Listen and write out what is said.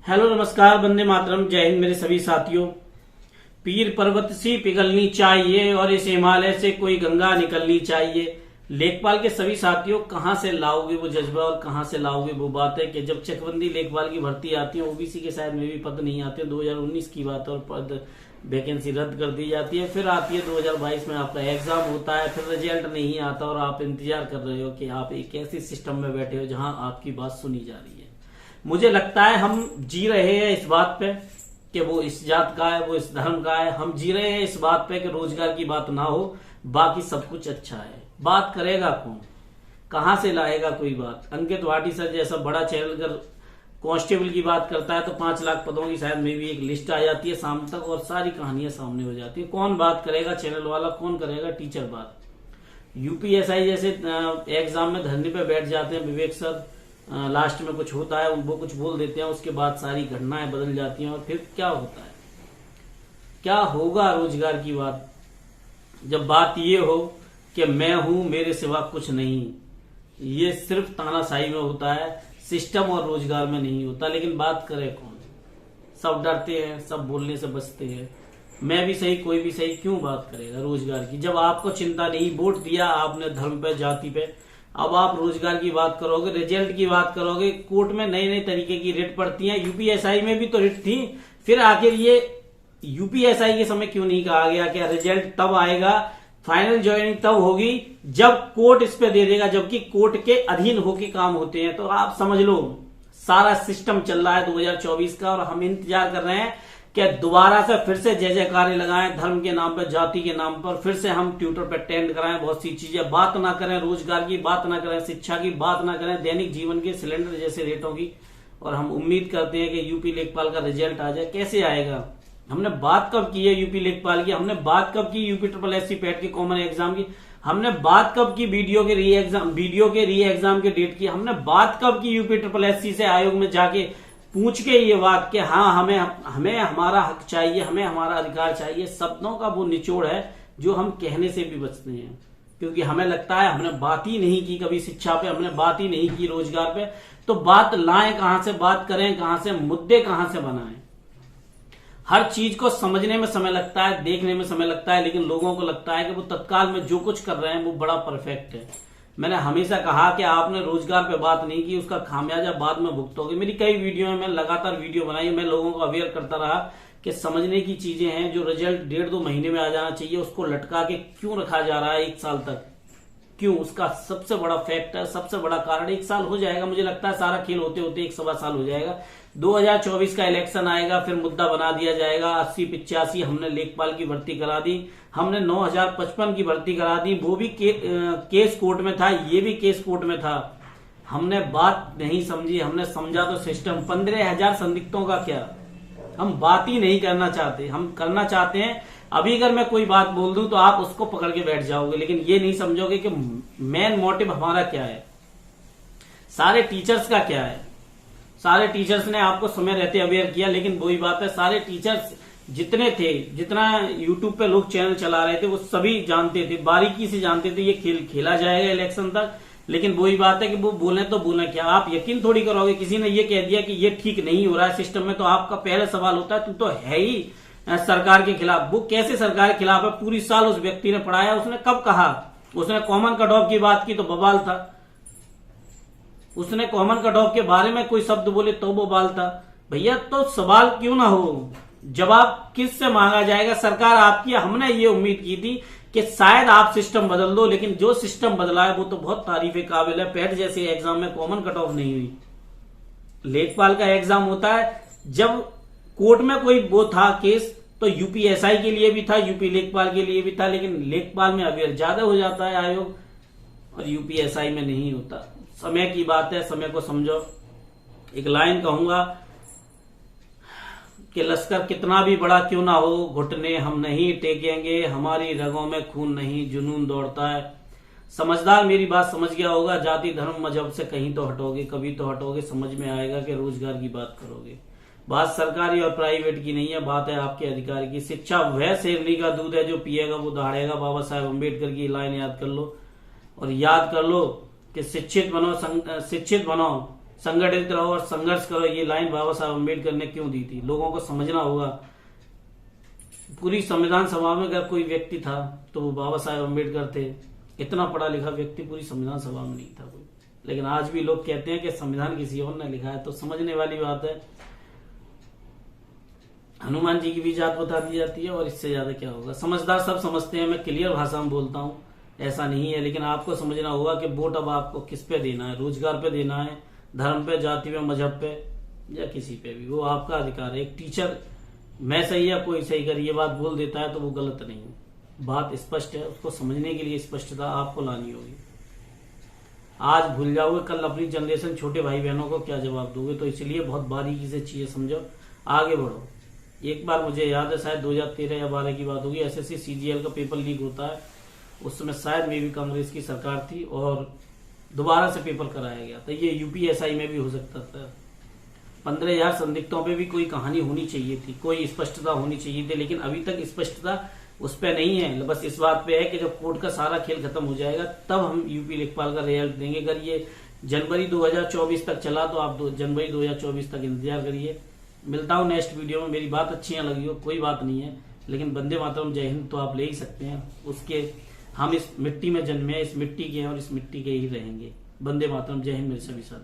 Hello नमस्कार, वंदे मातरम, जय हिंद मेरे सभी साथियों। पीर पर्वत सी पिघलनी चाहिए और इस हिमालय से कोई गंगा निकलनी चाहिए। लेखपाल के सभी साथियों, कहां से लाओगे वो जज्बा और कहां से लाओगे वो बात है कि जब चकबंदी लेखपाल की भर्ती आती है, ओबीसी के शायद में भी पद नहीं आते, 2019 की बात है और पद वैकेंसी रद्द कर दी जाती है। फिर आती है 2022 में आपका एग्जाम होता है, फिर रिजल्ट नहीं आता और आप इंतजार कर रहे हो कि आप एक ऐसे सिस्टम में बैठे हो जहां आपकी बात सुनी जा रही है। मुझे लगता है हम जी रहे हैं इस बात पे कि वो इस जात का है, वो इस धर्म का है। हम जी रहे हैं इस बात पे कि रोजगार की बात ना हो, बाकी सब कुछ अच्छा है। बात करेगा कौन, कहां से लाएगा कोई बात? अंकित वाटी सर जैसा बड़ा चैनल अगर कांस्टेबल की बात करता है तो 5 लाख पदों की शायद में भी एक लिस्ट आ जाती है शाम तक और सारी कहानियां सामने हो जाती है। कौन बात करेगा? चैनल वाला। कौन करेगा? टीचर बात। यूपीएसआई जैसे एग्जाम में धरने पे बैठ जाते हैं विवेक सर, लास्ट में कुछ होता है, वो कुछ बोल देते हैं, उसके बाद सारी घटनाएं बदल जाती हैं और फिर क्या होता है? क्या होगा रोजगार की बात जब बात ये हो कि मैं हूं, मेरे सिवा कुछ नहीं? ये सिर्फ तानाशाही में होता है, सिस्टम और रोजगार में नहीं होता। लेकिन बात करे कौन? सब डरते हैं, सब बोलने से बचते हैं। मैं भी सही, कोई भी सही, क्यों बात करेगा रोजगार की जब आपको चिंता नहीं? वोट दिया आपने धर्म पे, जाति पे, अब आप रोजगार की बात करोगे, रिजल्ट की बात करोगे। कोर्ट में नए नए तरीके की रिट पड़ती हैं, यूपीएसआई में भी तो रिट थी। फिर आखिर ये यूपीएसआई के समय क्यों नहीं कहा गया कि रिजल्ट तब आएगा, फाइनल ज्वाइनिंग तब होगी जब कोर्ट इस पे दे देगा, जबकि कोर्ट के अधीन होके काम होते हैं। तो आप समझ लो सारा सिस्टम चल रहा है 2024 का और हम इंतजार कर रहे हैं कि दोबारा से फिर से जय जयकारे लगाएं धर्म के नाम पर, जाति के नाम पर, फिर से हम ट्विटर पर ट्रेंड कराएं बहुत सी चीजें। बात ना करें रोजगार की, बात ना करें शिक्षा की, बात ना करें दैनिक जीवन के सिलेंडर जैसे रेटों की। और हम उम्मीद करते हैं कि यूपी लेखपाल का रिजल्ट आ जाए। कैसे आएगा? हमने बात कब की है यूपी लेखपाल की? हमने बात कब की यूपी SSC पैट के कॉमन एग्जाम की? हमने बात कब की वीडियो के री एग्जाम के डेट की? हमने बात कब की यूपी SSC से आयोग में जाके पूछ के ये बात कि हाँ हमें हमारा हक चाहिए, हमें हमारा अधिकार चाहिए? शब्दों का वो निचोड़ है जो हम कहने से भी बचते हैं, क्योंकि हमें लगता है हमने बात ही नहीं की कभी शिक्षा पे, हमने बात ही नहीं की रोजगार पे। तो बात लाएं कहां से, बात करें कहां से, मुद्दे कहां से बनाएं? हर चीज को समझने में समय लगता है, देखने में समय लगता है, लेकिन लोगों को लगता है कि वो तत्काल में जो कुछ कर रहे हैं वो बड़ा परफेक्ट है। मैंने हमेशा कहा कि आपने रोजगार पे बात नहीं की, उसका खामियाजा बाद में भुगतोगे। मेरी कई वीडियो में मैं लगातार वीडियो बनाई, मैं लोगों को अवेयर करता रहा कि समझने की चीजें हैं। जो रिजल्ट 1.5-2 महीने में आ जाना चाहिए, उसको लटका के क्यों रखा जा रहा है 1 साल तक? क्यों? उसका सबसे बड़ा फैक्टर, सबसे बड़ा कारण 1 साल हो जाएगा। मुझे लगता है सारा खेल होते होते 1 सवा साल हो जाएगा। 2024 का इलेक्शन आएगा, फिर मुद्दा बना दिया जाएगा 80-85 हमने लेखपाल की भर्ती करा दी, हमने 9055 की भर्ती करा दी, वो भी केस कोर्ट में था, ये भी केस कोर्ट में था। हमने बात नहीं समझी, हमने समझा तो सिस्टम। 15,000 संदिग्धों का क्या? हम बात ही नहीं करना चाहते। हम करना चाहते हैं, अभी अगर मैं कोई बात बोल दूं तो आप उसको पकड़ के बैठ जाओगे, लेकिन ये नहीं समझोगे कि मेन मोटिव हमारा क्या है, सारे टीचर्स का क्या है। सारे टीचर्स ने आपको समय रहते अवेयर किया, लेकिन वही बात है, सारे टीचर्स जितने थे, जितना यूट्यूब पे लोग चैनल चला रहे थे, वो सभी जानते थे, बारीकी से जानते थे ये खेल खेला जाएगा इलेक्शन तक। लेकिन वही बात है कि वो बोले तो बोले क्या? आप यकीन थोड़ी करोगे, किसी ने ये कह दिया कि ये ठीक नहीं हो रहा है सिस्टम में, तो आपका पहला सवाल होता है तू तो है ही सरकार के खिलाफ। वो कैसे सरकार के खिलाफ है? पूरी साल उस व्यक्ति ने पढ़ाया, उसने कब कहा? उसने कॉमन कट ऑफ की बात की तो बवाल था, उसने कॉमन कट ऑफ के बारे में कोई शब्द बोले तो बवाल था। भैया तो सवाल क्यों ना हो, जवाब किस से मांगा जाएगा? सरकार आपकी। हमने ये उम्मीद की थी कि शायद आप सिस्टम बदल दो, लेकिन जो सिस्टम बदला है वो तो बहुत तारीफ काबिल है। पैट जैसे एग्जाम में कॉमन कट ऑफ नहीं हुई। लेखपाल का एग्जाम होता है जब कोर्ट में कोई वो था केस, तो यूपीएसआई के लिए भी था, यूपी लेखपाल के लिए भी था, लेकिन लेखपाल में अवेयर ज्यादा हो जाता है आयोग और यूपीएसआई में नहीं होता। समय की बात है, समय को समझो। एक लाइन कहूंगा कि लश्कर कितना भी बड़ा क्यों ना हो, घुटने हम नहीं टेकेंगे, हमारी रगों में खून नहीं जुनून दौड़ता है। समझदार मेरी बात समझ गया होगा। जाति धर्म मजहब से कहीं तो हटोगे, कभी तो हटोगे, समझ में आएगा कि रोजगार की बात करोगे। बात सरकारी और प्राइवेट की नहीं है, बात है आपके अधिकार की। शिक्षा वह शेरनी का दूध है, जो पिएगा वो दहाड़ेगा। बाबा साहेब अम्बेडकर की लाइन याद कर लो और याद कर लो कि शिक्षित बनो संगठित रहो और संघर्ष करो, ये लाइन बाबा साहब अम्बेडकर ने क्यों दी थी? लोगों को समझना होगा। पूरी संविधान सभा में अगर कोई व्यक्ति था तो वो बाबा साहेब अम्बेडकर थे। इतना पढ़ा लिखा व्यक्ति पूरी संविधान सभा में नहीं था कोई। लेकिन आज भी लोग कहते हैं कि संविधान किसी और ने लिखा है, तो समझने वाली बात है। हनुमान जी की भी जात बता दी जाती है, और इससे ज्यादा क्या होगा। समझदार सब समझते हैं, मैं क्लियर भाषा में बोलता हूँ, ऐसा नहीं है। लेकिन आपको समझना होगा कि वोट अब आपको किस पे देना है, रोजगार पे देना है, धर्म पे, जाति पे, मजहब पे, या किसी पे भी, वो आपका अधिकार है। एक टीचर मैं सही या कोई सही कर ये बात बोल देता है तो वो गलत नहीं है। बात स्पष्ट है, उसको समझने के लिए स्पष्टता आपको लानी होगी। आज भूल जाओगे, कल अपनी जनरेशन छोटे भाई बहनों को क्या जवाब दोगे? तो इसलिए बहुत बारीकी से चीजें समझो, आगे बढ़ो। एक बार मुझे याद है, शायद 2013 या 12 की बात होगी, एसएससी सीजीएल का पेपर लीक होता है। उस समय शायद में भी कांग्रेस की सरकार थी और दोबारा से पेपर कराया गया था। ये यूपीएसआई में भी हो सकता था। 15,000 संदिग्धों पे भी कोई कहानी होनी चाहिए थी, कोई स्पष्टता होनी चाहिए थी। लेकिन अभी तक स्पष्टता उस पे नहीं है। बस इस बात पे है कि जब कोर्ट का सारा खेल खत्म हो जाएगा तब हम यूपी लेखपाल का रिजल्ट देंगे। अगर ये जनवरी 2024 तक चला तो आप जनवरी 2024 तक इंतजार करिए। मिलता हूँ नेक्स्ट वीडियो में। मेरी बात अच्छी ना लगी हो कोई बात नहीं है, लेकिन वंदे मातरम जय हिंद तो आप ले ही सकते हैं। उसके हम इस मिट्टी में जन्मे हैं, इस मिट्टी के हैं और इस मिट्टी के ही रहेंगे। वंदे मातरम जय हिंद मेरे सभी साथ।